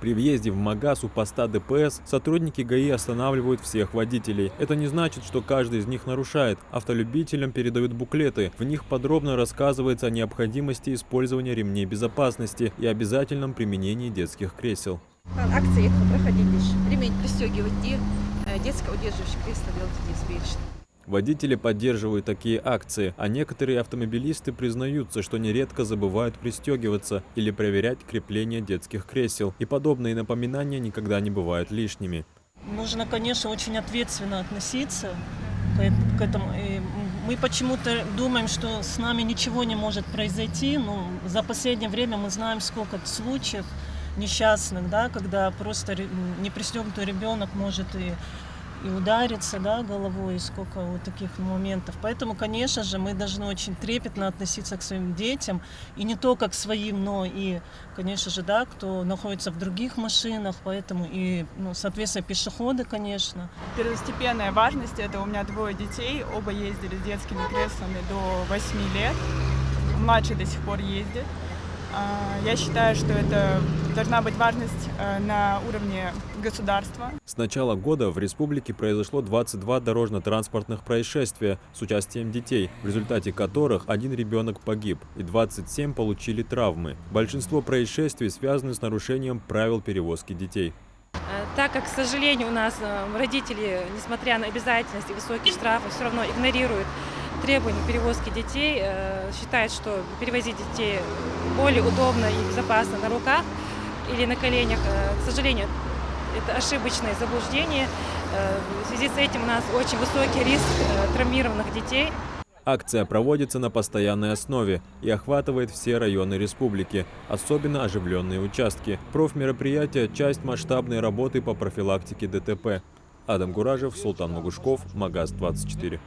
При въезде в Магаз у поста ДПС сотрудники ГАИ останавливают всех водителей. Это не значит, что каждый из них нарушает. Автолюбителям передают буклеты. В них подробно рассказывается о необходимости использования ремней безопасности и обязательном применении детских кресел. Акции проходить ремень пристегивать и детское удерживающее кресло делать безбережно. Водители поддерживают такие акции, а некоторые автомобилисты признаются, что нередко забывают пристегиваться или проверять крепление детских кресел. И подобные напоминания никогда не бывают лишними. Нужно, конечно, очень ответственно относиться к этому. И мы почему-то думаем, что с нами ничего не может произойти. Но за последнее время мы знаем, сколько случаев несчастных, да, когда просто непристегнутый ребенок может и удариться, да, головой, и сколько вот таких моментов. Поэтому, конечно же, мы должны очень трепетно относиться к своим детям, и не только к своим, но и, конечно же, да, кто находится в других машинах, поэтому и, соответственно, пешеходы, конечно. Первостепенная важность – это у меня 2 детей, оба ездили с детскими креслами до 8 лет, младший до сих пор ездит. Я считаю, что это должна быть важность на уровне государства. С начала года в республике произошло 22 дорожно-транспортных происшествия с участием детей, в результате которых 1 ребенок погиб и 27 получили травмы. Большинство происшествий связаны с нарушением правил перевозки детей. Так как, к сожалению, у нас родители, несмотря на обязательности и высокие штрафы, все равно игнорируют требования перевозки детей, считают, что перевозить детей более удобно и безопасно на руках или на коленях. К сожалению, это ошибочное заблуждение. В связи с этим у нас очень высокий риск травмированных детей. Акция проводится на постоянной основе и охватывает все районы республики, особенно оживленные участки. Профмероприятие – часть масштабной работы по профилактике ДТП. Адам Гуражев, Султан Магушков, Магаз 24.